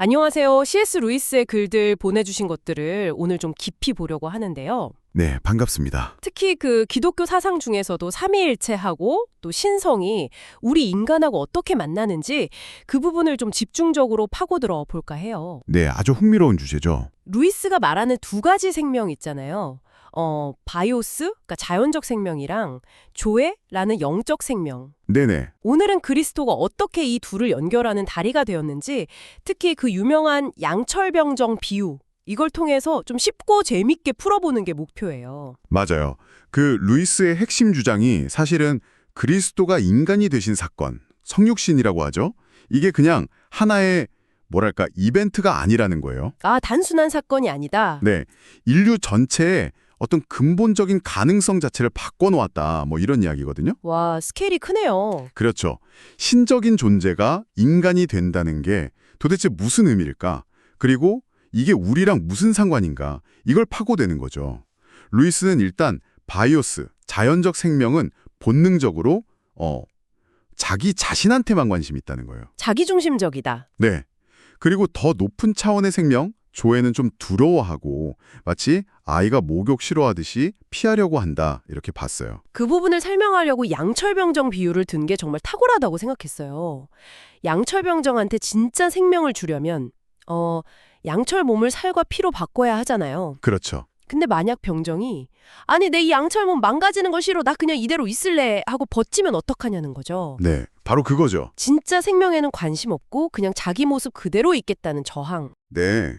안녕하세요. C.S. 루이스의 글들 보내주신 것들을 오늘 좀 깊이 보려고 하는데요. 네, 반갑습니다. 특히 그 기독교 사상 중에서도 삼위일체하고 또 신성이 우리 인간하고 어떻게 만나는지 그 부분을 좀 집중적으로 파고들어 볼까 해요. 네, 아주 흥미로운 주제죠. 루이스가 말하는 두 가지 생명 있잖아요. 바이오스, 그러니까 자연적 생명이랑 조에라는 영적 생명. 네네. 오늘은 그리스도가 어떻게 이 둘을 연결하는 다리가 되었는지, 특히 그 유명한 양철병정 비유, 이걸 통해서 좀 쉽고 재밌게 풀어보는 게 목표예요. 맞아요. 그 루이스의 핵심 주장이 사실은 그리스도가 인간이 되신 사건, 성육신이라고 하죠. 이게 그냥 하나의 뭐랄까 이벤트가 아니라는 거예요. 아, 단순한 사건이 아니다. 네, 인류 전체의 어떤 근본적인 가능성 자체를 바꿔놓았다. 뭐 이런 이야기거든요. 와, 스케일이 크네요. 그렇죠. 신적인 존재가 인간이 된다는 게 도대체 무슨 의미일까? 그리고 이게 우리랑 무슨 상관인가? 이걸 파고드는 거죠. 루이스는 일단 바이오스, 자연적 생명은 본능적으로 자기 자신한테만 관심이 있다는 거예요. 자기중심적이다. 네. 그리고 더 높은 차원의 생명, 조에는 좀 두려워하고 마치 아이가 목욕 싫어하듯이 피하려고 한다 이렇게 봤어요. 그 부분을 설명하려고 양철병정 비유를 든 게 정말 탁월하다고 생각했어요. 양철병정한테 진짜 생명을 주려면 양철 몸을 살과 피로 바꿔야 하잖아요. 그렇죠. 근데 만약 병정이 아니 내 이 양철 몸 망가지는 거 싫어 나 그냥 이대로 있을래 하고 버티면 어떡하냐는 거죠. 네, 바로 그거죠. 진짜 생명에는 관심 없고 그냥 자기 모습 그대로 있겠다는 저항. 네.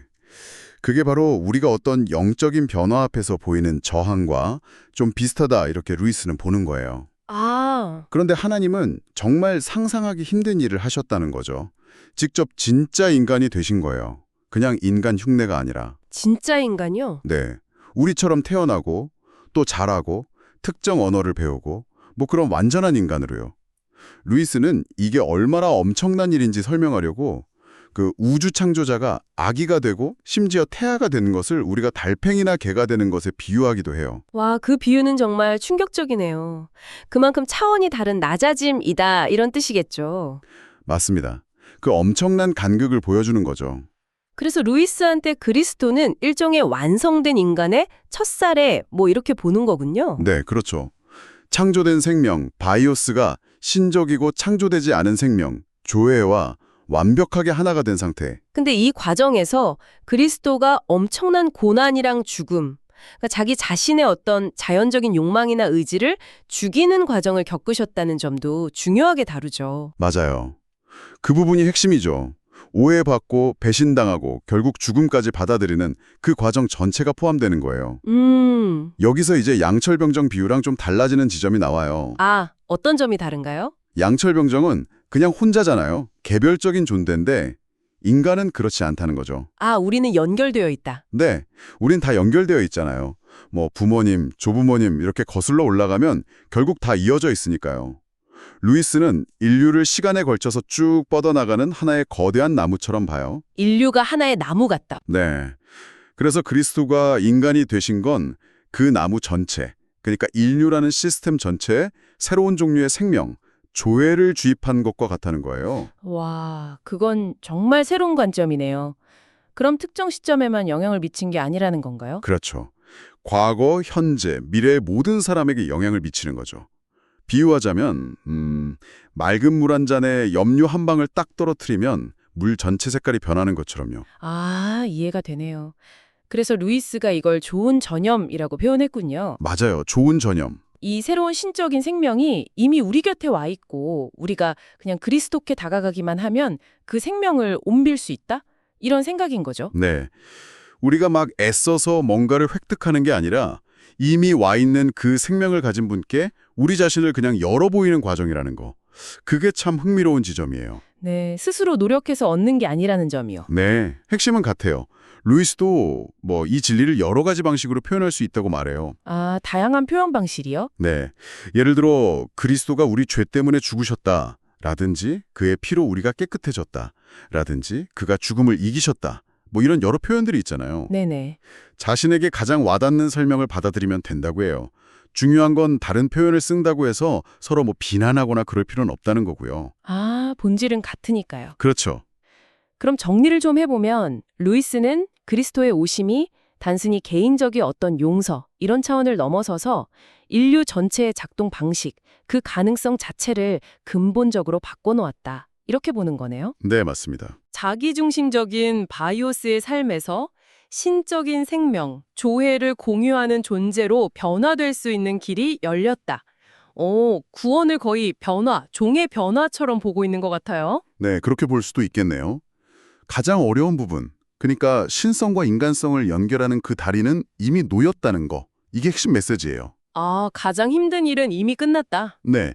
그게 바로 우리가 어떤 영적인 변화 앞에서 보이는 저항과 좀 비슷하다 이렇게 루이스는 보는 거예요. 아, 그런데 하나님은 정말 상상하기 힘든 일을 하셨다는 거죠. 직접 진짜 인간이 되신 거예요. 그냥 인간 흉내가 아니라. 진짜 인간이요? 네. 우리처럼 태어나고 또 자라고 특정 언어를 배우고 뭐 그런 완전한 인간으로요. 루이스는 이게 얼마나 엄청난 일인지 설명하려고 그 우주 창조자가 아기가 되고 심지어 태아가 되는 것을 우리가 달팽이나 개가 되는 것에 비유하기도 해요. 와, 그 비유는 정말 충격적이네요. 그만큼 차원이 다른 낮아짐이다 이런 뜻이겠죠. 맞습니다. 그 엄청난 간극을 보여주는 거죠. 그래서 루이스한테 그리스도는 일종의 완성된 인간의 첫사례 뭐 이렇게 보는 거군요. 네, 그렇죠. 창조된 생명, 바이오스가 신적이고 창조되지 않은 생명, 조에와 완벽하게 하나가 된 상태. 근데 이 과정에서 그리스도가 엄청난 고난이랑 죽음, 그러니까 자기 자신의 어떤 자연적인 욕망이나 의지를 죽이는 과정을 겪으셨다는 점도 중요하게 다루죠. 맞아요. 그 부분이 핵심이죠. 오해받고 배신당하고 결국 죽음까지 받아들이는 그 과정 전체가 포함되는 거예요. 여기서 이제 양철병정 비유랑 좀 달라지는 지점이 나와요. 아, 어떤 점이 다른가요? 양철병정은 그냥 혼자잖아요. 개별적인 존재인데 인간은 그렇지 않다는 거죠. 아, 우리는 연결되어 있다. 네, 우린 다 연결되어 있잖아요. 뭐 부모님, 조부모님 이렇게 거슬러 올라가면 결국 다 이어져 있으니까요. 루이스는 인류를 시간에 걸쳐서 쭉 뻗어나가는 하나의 거대한 나무처럼 봐요. 인류가 하나의 나무 같다. 네. 그래서 그리스도가 인간이 되신 건 그 나무 전체, 그러니까 인류라는 시스템 전체에 새로운 종류의 생명, 조회를 주입한 것과 같다는 거예요. 와, 그건 정말 새로운 관점이네요. 그럼 특정 시점에만 영향을 미친 게 아니라는 건가요? 그렇죠. 과거, 현재, 미래의 모든 사람에게 영향을 미치는 거죠. 비유하자면 맑은 물 한 잔에 염료 한 방울 딱 떨어뜨리면 물 전체 색깔이 변하는 것처럼요. 아, 이해가 되네요. 그래서 루이스가 이걸 좋은 전염이라고 표현했군요. 맞아요. 좋은 전염. 이 새로운 신적인 생명이 이미 우리 곁에 와 있고 우리가 그냥 그리스도께 다가가기만 하면 그 생명을 옮길 수 있다? 이런 생각인 거죠. 네. 우리가 막 애써서 뭔가를 획득하는 게 아니라 이미 와 있는 그 생명을 가진 분께 우리 자신을 그냥 열어 보이는 과정이라는 거. 그게 참 흥미로운 지점이에요. 네, 스스로 노력해서 얻는 게 아니라는 점이요. 네, 핵심은 같아요. 루이스도 뭐 이 진리를 여러 가지 방식으로 표현할 수 있다고 말해요. 아, 다양한 표현 방식이요? 네, 예를 들어 그리스도가 우리 죄 때문에 죽으셨다 라든지 그의 피로 우리가 깨끗해졌다 라든지 그가 죽음을 이기셨다 뭐 이런 여러 표현들이 있잖아요. 네네. 자신에게 가장 와닿는 설명을 받아들이면 된다고 해요. 중요한 건 다른 표현을 쓴다고 해서 서로 뭐 비난하거나 그럴 필요는 없다는 거고요. 아, 본질은 같으니까요. 그렇죠. 그럼 정리를 좀 해보면 루이스는 그리스도의 오심이 단순히 개인적인 어떤 용서 이런 차원을 넘어서서 인류 전체의 작동 방식, 그 가능성 자체를 근본적으로 바꿔놓았다. 이렇게 보는 거네요. 네, 맞습니다. 자기중심적인 바이오스의 삶에서 신적인 생명, 조회를 공유하는 존재로 변화될 수 있는 길이 열렸다. 구원을 거의 변화, 종의 변화처럼 보고 있는 것 같아요. 네, 그렇게 볼 수도 있겠네요. 가장 어려운 부분, 그러니까 신성과 인간성을 연결하는 그 다리는 이미 놓였다는 거. 이게 핵심 메시지예요. 가장 힘든 일은 이미 끝났다. 네,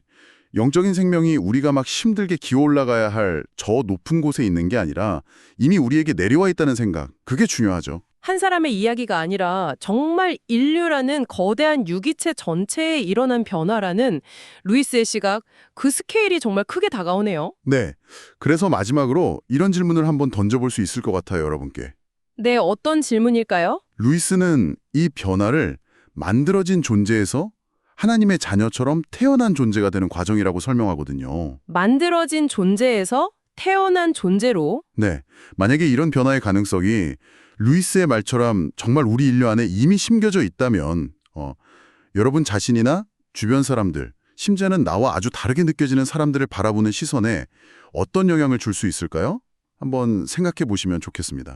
영적인 생명이 우리가 막 힘들게 기어 올라가야 할 저 높은 곳에 있는 게 아니라 이미 우리에게 내려와 있다는 생각, 그게 중요하죠. 한 사람의 이야기가 아니라 정말 인류라는 거대한 유기체 전체에 일어난 변화라는 루이스의 시각, 그 스케일이 정말 크게 다가오네요. 네, 그래서 마지막으로 이런 질문을 한번 던져볼 수 있을 것 같아요, 여러분께. 네, 어떤 질문일까요? 루이스는 이 변화를 만들어진 존재에서 하나님의 자녀처럼 태어난 존재가 되는 과정이라고 설명하거든요. 만들어진 존재에서 태어난 존재로. 네, 만약에 이런 변화의 가능성이 루이스의 말처럼 정말 우리 인류 안에 이미 심겨져 있다면 여러분 자신이나 주변 사람들, 심지어는 나와 아주 다르게 느껴지는 사람들을 바라보는 시선에 어떤 영향을 줄 수 있을까요? 한번 생각해 보시면 좋겠습니다.